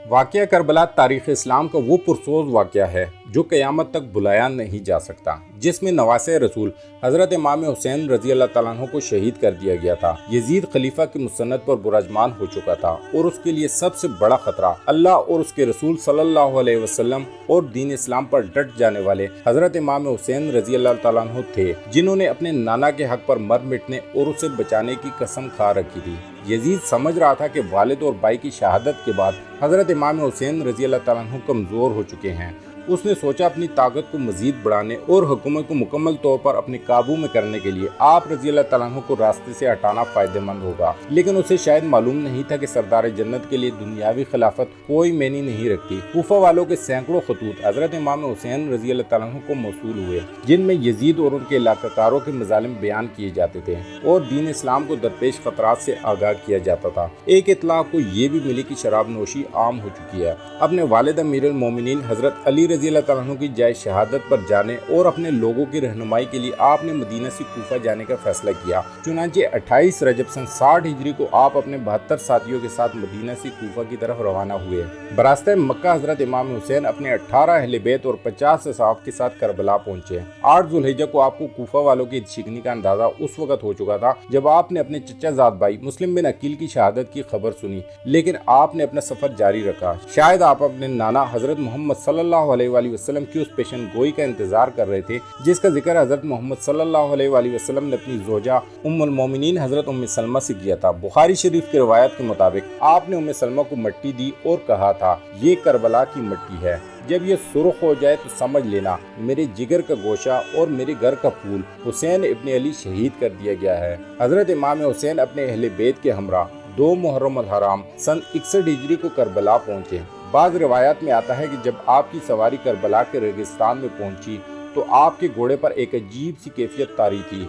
واقعہ کربلا تاریخ اسلام کا وہ پرسوز واقعہ ہے جو قیامت تک بلایا نہیں جا سکتا، جس میں نواسۂ رسول حضرت امام حسین رضی اللہ تعالیٰ عنہ کو شہید کر دیا گیا تھا۔ یزید خلیفہ کی مسند پر براجمان ہو چکا تھا اور اس کے لیے سب سے بڑا خطرہ اللہ اور اس کے رسول صلی اللہ علیہ وسلم اور دین اسلام پر ڈٹ جانے والے حضرت امام حسین رضی اللہ تعالیٰ عنہ تھے، جنہوں نے اپنے نانا کے حق پر مر مٹنے اور اسے بچانے کی قسم کھا رکھی تھی۔ یزید سمجھ رہا تھا کہ والد اور بھائی کی شہادت کے بعد حضرت امام حسین رضی اللہ تعالیٰ عنہ کمزور ہو چکے ہیں۔ اس نے سوچا اپنی طاقت کو مزید بڑھانے اور حکومت کو مکمل طور پر اپنے قابو میں کرنے کے لیے آپ رضی اللہ تعالیٰ عنہ کو راستے سے ہٹانا فائدہ مند ہوگا، لیکن اسے شاید معلوم نہیں تھا کہ سردار جنت کے لیے دنیاوی خلافت کوئی معنی نہیں رکھتی۔ کوفہ والوں کے سینکڑوں خطوط حضرت امام حسین رضی اللہ تعالیٰ عنہ کو موصول ہوئے، جن میں یزید اور ان کے علاقہ کاروں کے مظالم بیان کیے جاتے تھے اور دین اسلام کو درپیش خطرات سے آگاہ کیا جاتا تھا۔ ایک اطلاع کو یہ بھی ملی کہ شراب نوشی عام ہو چکی ہے۔ اپنے والد امیر المومنین حضرت علی رضی اللہ تعالیٰ عنہ کی جائے شہادت پر جانے اور اپنے لوگوں کی رہنمائی کے لیے آپ نے مدینہ سے کوفہ جانے کا فیصلہ کیا۔ چنانچہ 28 رجب سن 60 ہجری کو آپ اپنے 72 ساتھیوں کے ساتھ مدینہ سے کوفہ کی طرف روانہ ہوئے۔ براستہ مکہ حضرت امام حسین اپنے 18 اہل بیت اور 50 اصحاب کے ساتھ کربلا پہنچے۔ 8 ذوالحجہ کو آپ کو کوفہ والوں کی شکنی کا اندازہ اس وقت ہو چکا تھا جب آپ نے اپنے چچا زاد بھائی مسلم بن عقیل کی شہادت کی خبر سنی، لیکن آپ نے اپنا سفر جاری رکھا۔ شاید آپ اپنے نانا حضرت محمد صلی اللہ علیہ وآلہ وسلم کی اس پیشن گوئی کا انتظار کر رہے تھے جس کا ذکر حضرت محمد صلی اللہ علیہ وآلہ وسلم نے اپنی زوجہ ام المومنین حضرت ام سلمہ سے کیا تھا۔ بخاری شریف کی روایت کے مطابق آپ نے ام سلمہ کو مٹی دی اور کہا تھا، یہ کربلا کی مٹی ہے، جب یہ سرخ ہو جائے تو سمجھ لینا میرے جگر کا گوشہ اور میرے گھر کا پھول حسین ابن علی شہید کر دیا گیا ہے۔ حضرت امام حسین اپنے اہل بیت کے ہمراہ 2 محرم الحرام سن 61 ہجری کو کربلا پہنچے۔ بعض روایات میں آتا ہے کہ جب آپ کی سواری کربلا کے ریگستان میں پہنچی تو آپ کے گھوڑے پر ایک عجیب سی کیفیت طاری تھی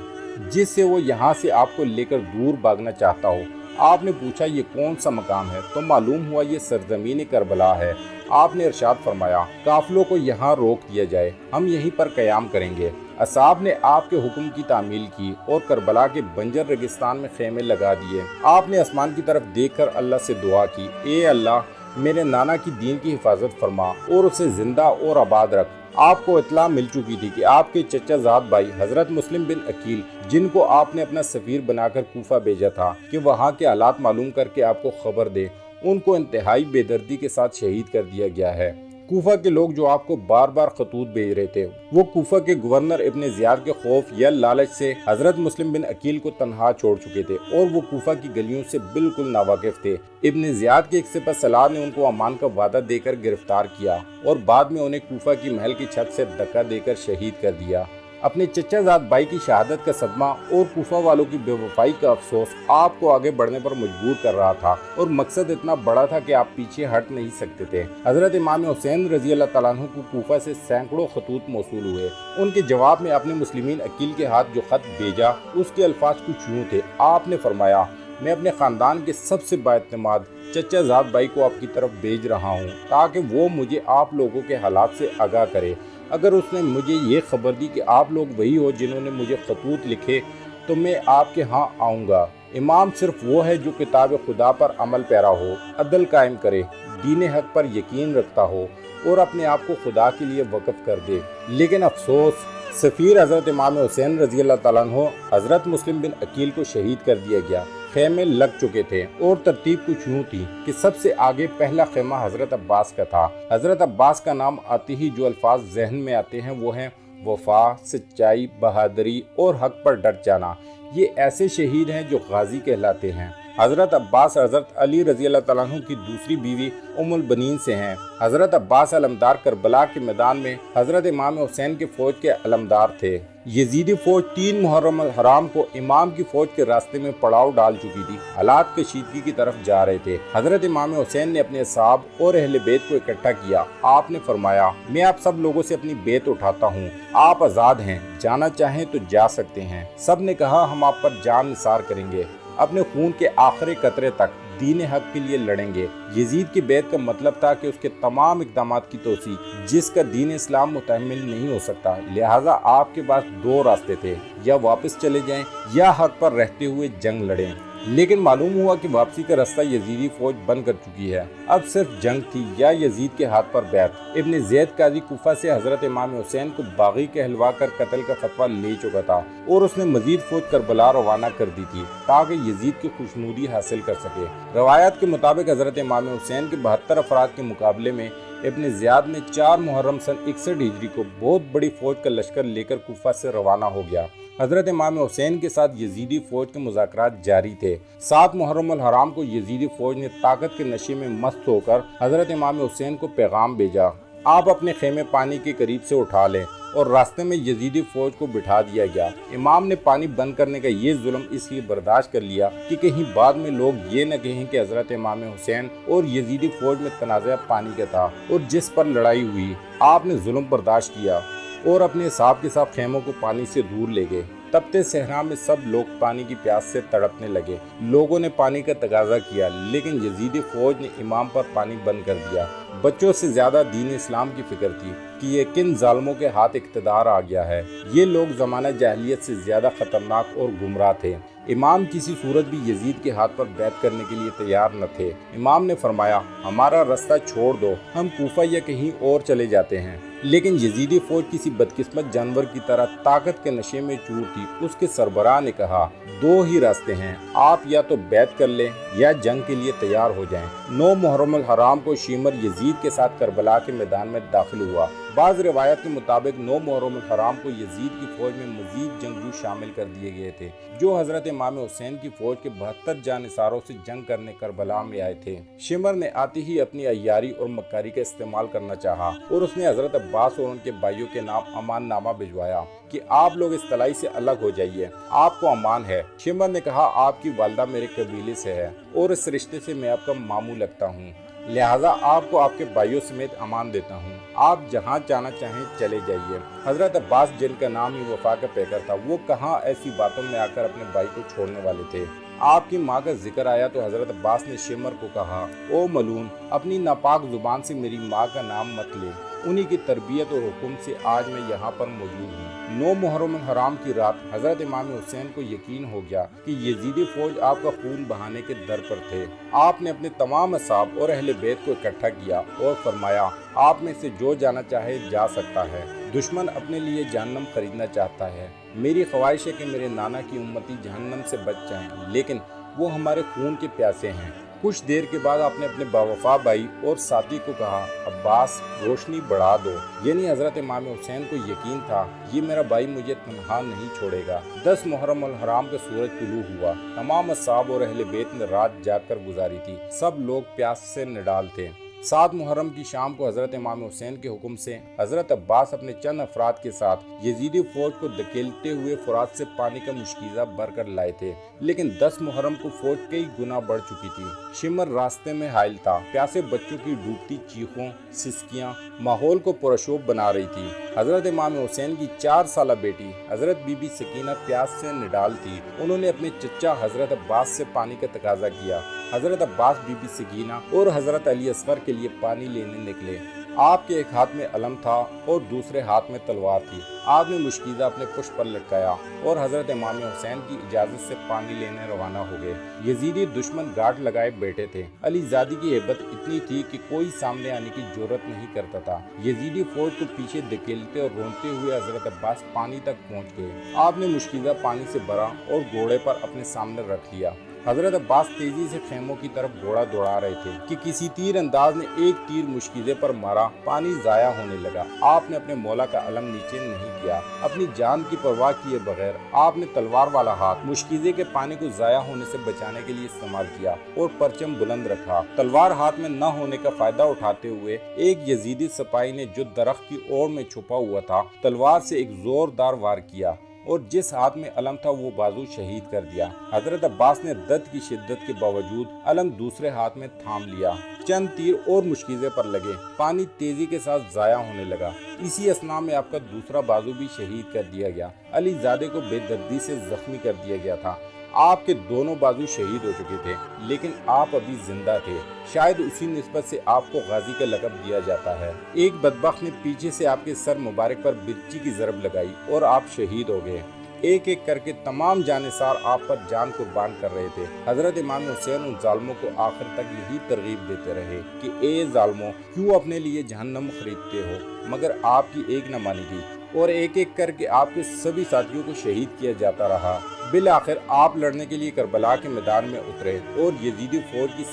جس سے وہ یہاں سے آپ کو لے کر دور بھاگنا چاہتا ہو۔ آپ نے پوچھا یہ کون سا مقام ہے تو معلوم ہوا یہ سرزمین کربلا ہے۔ آپ نے ارشاد فرمایا قافلوں کو یہاں روک دیا جائے، ہم یہیں پر قیام کریں گے۔ اصحاب نے آپ کے حکم کی تعمیل کی اور کربلا کے بنجر ریگستان میں خیمے لگا دیے۔ آپ نے آسمان کی طرف دیکھ کر اللہ سے دعا کی، اے اللہ میرے نانا کی دین کی حفاظت فرما اور اسے زندہ اور آباد رکھ۔ آپ کو اطلاع مل چکی تھی کہ آپ کے چچا زاد بھائی حضرت مسلم بن عقیل، جن کو آپ نے اپنا سفیر بنا کر کوفہ بھیجا تھا کہ وہاں کے حالات معلوم کر کے آپ کو خبر دے، ان کو انتہائی بے دردی کے ساتھ شہید کر دیا گیا ہے۔ کوفہ کے لوگ جو آپ کو بار بار خطوط بھیج رہے تھے، وہ کوفہ کے گورنر ابن زیاد کے خوف یا لالچ سے حضرت مسلم بن عقیل کو تنہا چھوڑ چکے تھے اور وہ کوفہ کی گلیوں سے بالکل ناواقف تھے۔ ابن زیاد کے ایک سپہ سالار نے ان کو امان کا وعدہ دے کر گرفتار کیا اور بعد میں انہیں کوفہ کی محل کی چھت سے دھکا دے کر شہید کر دیا۔ اپنے چچا زاد بھائی کی شہادت کا صدمہ اور کوفہ والوں کی بے وفائی کا افسوس آپ کو آگے بڑھنے پر مجبور کر رہا تھا اور مقصد اتنا بڑا تھا کہ آپ پیچھے ہٹ نہیں سکتے تھے۔ حضرت امام حسین رضی اللہ تعالیٰ عنہ کو کوفہ سے سینکڑوں خطوط موصول ہوئے۔ ان کے جواب میں آپ نے مسلمین عقیل کے ہاتھ جو خط بھیجا اس کے الفاظ کچھ یوں تھے۔ آپ نے فرمایا، میں اپنے خاندان کے سب سے بااعتماد چچا زاد بھائی کو آپ کی طرف بھیج رہا ہوں تاکہ وہ مجھے آپ لوگوں کے حالات سے آگاہ کرے۔ اگر اس نے مجھے یہ خبر دی کہ آپ لوگ وہی ہو جنہوں نے مجھے خطوط لکھے تو میں آپ کے ہاں آؤں گا۔ امام صرف وہ ہے جو کتاب خدا پر عمل پیرا ہو، عدل قائم کرے، دین حق پر یقین رکھتا ہو اور اپنے آپ کو خدا کے لیے وقف کر دے۔ لیکن افسوس، سفیر حضرت امام حسین رضی اللہ تعالیٰ عنہ حضرت مسلم بن عقیل کو شہید کر دیا گیا۔ خیمے لگ چکے تھے اور ترتیب کچھ یوں تھی کہ سب سے آگے پہلا خیمہ حضرت عباس کا تھا۔ حضرت عباس کا نام آتے ہی جو الفاظ ذہن میں آتے ہیں وہ ہیں وفا، سچائی، بہادری اور حق پر ڈٹ جانا۔ یہ ایسے شہید ہیں جو غازی کہلاتے ہیں۔ حضرت عباس حضرت علی رضی اللہ تعالیٰ عنہ کی دوسری بیوی ام البنین سے ہیں۔ حضرت عباس علمدار کربلا کے میدان میں حضرت امام حسین کے فوج کے علمدار تھے۔ یزیدی فوج 3 محرم الحرام کو امام کی فوج کے راستے میں پڑاؤ ڈال چکی تھی، حالات کشیدگی کی طرف جا رہے تھے۔ حضرت امام حسین نے اپنے اصحاب اور اہل بیت کو اکٹھا کیا۔ آپ نے فرمایا، میں آپ سب لوگوں سے اپنی بیت اٹھاتا ہوں، آپ آزاد ہیں، جانا چاہیں تو جا سکتے ہیں۔ سب نے کہا، ہم آپ پر جان نثار کریں گے، اپنے خون کے آخری قطرے تک دین حق کے لیے لڑیں گے۔ یزید کی بیعت کا مطلب تھا کہ اس کے تمام اقدامات کی توثیق جس کا دین اسلام متحمل نہیں ہو سکتا، لہٰذا آپ کے پاس 2 راستے تھے، یا واپس چلے جائیں یا حق پر رہتے ہوئے جنگ لڑیں۔ لیکن معلوم ہوا کہ واپسی کا راستہ یزیدی فوج بند کر چکی ہے۔ اب صرف جنگ تھی یا یزید کے ہاتھ پر بیعت۔ ابن زید قاضی کوفہ سے حضرت امام حسین کو باغی کہلوا کر قتل کا فتویٰ لے چکا تھا اور اس نے مزید فوج کربلا روانہ کر دی تھی تاکہ یزید کی خوشنودی حاصل کر سکے۔ روایات کے مطابق حضرت امام حسین کے 72 افراد کے مقابلے میں ابن زیاد نے 4 محرم سن 61 ہجری کو بہت بڑی فوج کا لشکر لے کر کوفہ سے روانہ ہو گیا۔ حضرت امام حسین کے ساتھ یزیدی فوج کے مذاکرات جاری تھے۔ 7 محرم الحرام کو یزیدی فوج نے طاقت کے نشے میں مست ہو کر حضرت امام حسین کو پیغام بھیجا، آپ اپنے خیمے پانی کے قریب سے اٹھا لیں، اور راستے میں یزیدی فوج کو بٹھا دیا گیا۔ امام نے پانی بند کرنے کا یہ ظلم اس لیے برداشت کر لیا کہ کہیں بعد میں لوگ یہ نہ کہیں کہ حضرت امام حسین اور یزیدی فوج میں تنازع پانی کا تھا اور جس پر لڑائی ہوئی۔ آپ نے ظلم برداشت کیا اور اپنے حساب کے ساتھ خیموں کو پانی سے دور لے گئے۔ تپتے صحرا میں سب لوگ پانی کی پیاس سے تڑپنے لگے۔ لوگوں نے پانی کا تقاضا کیا، لیکن یزیدی فوج نے امام پر پانی بند کر دیا۔ بچوں سے زیادہ دین اسلام کی فکر تھی کہ یہ کن ظالموں کے ہاتھ اقتدار آ گیا ہے۔ یہ لوگ زمانہ جاہلیت سے زیادہ خطرناک اور گمراہ تھے۔ امام کسی صورت بھی یزید کے ہاتھ پر بیعت کرنے کے لیے تیار نہ تھے۔ امام نے فرمایا، ہمارا راستہ چھوڑ دو، ہم کوفہ یا کہیں اور چلے جاتے ہیں۔ لیکن یزیدی فوج کسی بدقسمت جانور کی طرح طاقت کے نشے میں چور تھی۔ اس کے سربراہ نے کہا، 2 ہی راستے ہیں، آپ یا تو بیعت کر لیں یا جنگ کے لیے تیار ہو جائیں۔ 9 محرم الحرام کو شیمر یزید کے ساتھ کربلا کے میدان میں داخل ہوا۔ بعض روایت کے مطابق 9 محرم الحرام کو یزید کی فوج میں مزید جنگجو شامل کر دیے گئے تھے جو حضرت امام حسین کی فوج کے 72 جانثاروں سے جنگ کرنے کربلا میں آئے تھے۔ شمر نے آتے ہی اپنی عیاری اور مکاری کا استعمال کرنا چاہا اور اس نے حضرت عباس اور ان کے بھائیوں کے نام امان نامہ بھجوایا کہ آپ لوگ اس تلائی سے الگ ہو جائیے، آپ کو امان ہے۔ شمر نے کہا، آپ کی والدہ میرے قبیلے سے ہے اور اس رشتے سے میں آپ کا ماموں لگتا ہوں، لہٰذا آپ کو آپ کے بھائیوں سمیت امان دیتا ہوں، آپ جہاں جانا چاہیں چلے جائیے۔ حضرت عباس، جن کا نام ہی وفا کا پیکر تھا، وہ کہاں ایسی باتوں میں آ کر اپنے بھائی کو چھوڑنے والے تھے۔ آپ کی ماں کا ذکر آیا تو حضرت عباس نے شمر کو کہا، او ملعون، اپنی ناپاک زبان سے میری ماں کا نام مت لے، انہی کی تربیت اور حکم سے آج میں یہاں پر موجود ہوں۔ 9 محرم الحرام کی رات حضرت امام حسین کو یقین ہو گیا کہ یزیدی فوج آپ کا خون بہانے کے در پر تھے۔ آپ نے اپنے تمام اصحاب اور اہل بیت کو اکٹھا کیا اور فرمایا، آپ میں سے جو جانا چاہے جا سکتا ہے، دشمن اپنے لیے جہنم خریدنا چاہتا ہے۔ میری خواہش ہے کہ میرے نانا کی امتی جہنم سے بچ جائیں، لیکن وہ ہمارے خون کے پیاسے ہیں۔ کچھ دیر کے بعد آپ نے اپنے باوفا بھائی اور ساتھی کو کہا، عباس، روشنی بڑھا دو، یعنی حضرت امام حسین کو یقین تھا یہ میرا بھائی مجھے تنہا نہیں چھوڑے گا۔ 10 محرم الحرام کا سورج طلوع ہوا۔ تمام اصحاب اور اہل بیت نے رات جاگ کر گزاری تھی، سب لوگ پیاس سے نڈال تھے۔ 7 محرم کی شام کو حضرت امام حسین کے حکم سے حضرت عباس اپنے چند افراد کے ساتھ یزیدی فوج کو دھکیلتے ہوئے فرات سے پانی کا مشکیزہ بھر کر لائے تھے، لیکن 10 محرم کو فوج کئی گنا بڑھ چکی تھی۔ شمر راستے میں حائل تھا۔ پیاسے بچوں کی ڈوبتی چیخوں، سسکیاں ماحول کو پرشوب بنا رہی تھی۔ حضرت امام حسین کی 4 سالہ بیٹی حضرت بی بی سکینہ پیاس سے نڈال تھی۔ انہوں نے اپنے چچا حضرت عباس سے پانی کا تقاضا کیا۔ حضرت عباس، بی بی سکینہ اور حضرت علی اصغر کے لیے پانی لینے نکلے۔ آپ کے ایک ہاتھ میں علم تھا اور دوسرے ہاتھ میں تلوار تھی۔ آپ نے مشکیزہ اپنے پشت پر لٹکایا اور حضرت امام حسین کی اجازت سے پانی لینے روانہ ہو گئے۔ یزیدی دشمن گاٹ لگائے بیٹھے تھے۔ علی زادی کی ہیبت اتنی تھی کہ کوئی سامنے آنے کی جرأت نہیں کرتا تھا۔ یزیدی فوج کو پیچھے دھکیلتے اور رونتے ہوئے حضرت عباس پانی تک پہنچ گئے۔ آپ نے مشکیزہ پانی سے بھرا اور گھوڑے پر اپنے سامنے رکھ لیا۔ حضرت عباس تیزی سے خیموں کی طرف گھوڑا دوڑا رہے تھے کہ کسی تیر انداز نے ایک تیر مشکیزے پر مارا، پانی ضائع ہونے لگا۔ آپ نے اپنے مولا کا علم نیچے نہیں کیا۔ اپنی جان کی پرواہ کیے بغیر آپ نے تلوار والا ہاتھ مشکیزے کے پانی کو ضائع ہونے سے بچانے کے لیے استعمال کیا اور پرچم بلند رکھا۔ تلوار ہاتھ میں نہ ہونے کا فائدہ اٹھاتے ہوئے ایک یزیدی سپاہی نے جو درخت کی اوڑ میں چھپا ہوا تھا، تلوار سے ایک زوردار وار کیا اور جس ہاتھ میں علم تھا وہ بازو شہید کر دیا۔ حضرت عباس نے درد کی شدت کے باوجود علم دوسرے ہاتھ میں تھام لیا۔ چند تیر اور مشکیزے پر لگے، پانی تیزی کے ساتھ ضائع ہونے لگا۔ اسی اثنا میں آپ کا دوسرا بازو بھی شہید کر دیا گیا۔ علی زادے کو بے دردی سے زخمی کر دیا گیا تھا۔ آپ کے دونوں بازو شہید ہو چکے تھے، لیکن آپ ابھی زندہ تھے۔ شاید اسی نسبت سے آپ کو غازی کا لقب دیا جاتا ہے۔ ایک بدبخت نے پیچھے سے آپ کے سر مبارک پر برچی کی ضرب لگائی اور آپ شہید ہو گئے۔ ایک ایک کر کے تمام جانثار آپ پر جان قربان کر رہے تھے۔ حضرت امام حسین ان ظالموں کو آخر تک یہی ترغیب دیتے رہے کہ اے ظالموں، کیوں اپنے لیے جہنم خریدتے ہو؟ مگر آپ کی ایک نہ مانی گئی اور ایک ایک کر کے آپ کے سبھی ساتھیوں کو شہید کیا جاتا رہا۔ بالآخر آپ لڑنے کے لیے کربلا کے میدان میں اترے اور یزیدی فوج کی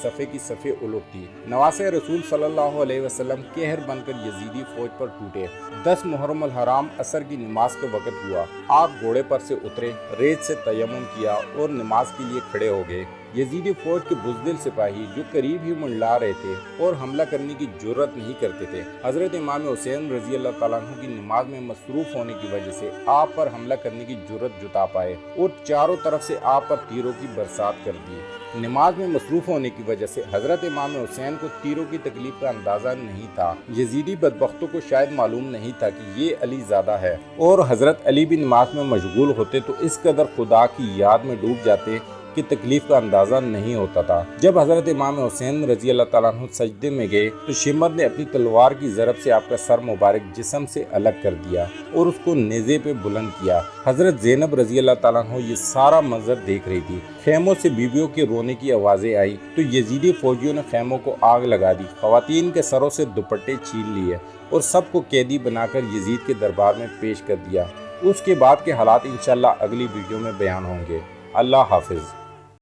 صفے الٹ دی۔ نواسۂ رسول صلی اللہ علیہ وسلم قہر بن کر یزیدی فوج پر ٹوٹے۔ 10 محرم الحرام عصر کی نماز کا وقت ہوا۔ آپ گھوڑے پر سے اترے، ریت سے تیمم کیا اور نماز کے لیے کھڑے ہو گئے۔ یزیدی فوج کے بزدل سپاہی جو قریب ہی منڈلا رہے تھے اور حملہ کرنے کی جرأت نہیں کرتے تھے، حضرت امام حسین رضی اللہ تعالیٰ عنہ کی نماز میں مصروف ہونے کی وجہ سے آپ پر حملہ کرنے کی جرأت جتا پائے اور چاروں طرف سے آپ پر تیروں کی برسات کر دی۔ نماز میں مصروف ہونے کی وجہ سے حضرت امام حسین کو تیروں کی تکلیف کا اندازہ نہیں تھا۔ یزیدی بدبختوں کو شاید معلوم نہیں تھا کہ یہ علی زادہ ہے، اور حضرت علی بھی نماز میں مشغول ہوتے تو اس قدر خدا کی یاد میں ڈوب جاتے کہ تکلیف کا اندازہ نہیں ہوتا تھا۔ جب حضرت امام حسین رضی اللہ تعالیٰ عنہ سجدے میں گئے تو شمر نے اپنی تلوار کی ضرب سے آپ کا سر مبارک جسم سے الگ کر دیا اور اس کو نیزے پہ بلند کیا۔ حضرت زینب رضی اللہ تعالیٰ عنہ یہ سارا منظر دیکھ رہی تھی۔ خیموں سے بیویوں کے رونے کی آوازیں آئی تو یزیدی فوجیوں نے خیموں کو آگ لگا دی، خواتین کے سروں سے دوپٹے چھین لیے اور سب کو قیدی بنا کر یزید کے دربار میں پیش کر دیا۔ اس کے بعد کے حالات انشاءاللہ اگلی ویڈیو میں بیان ہوں گے۔ اللہ حافظ۔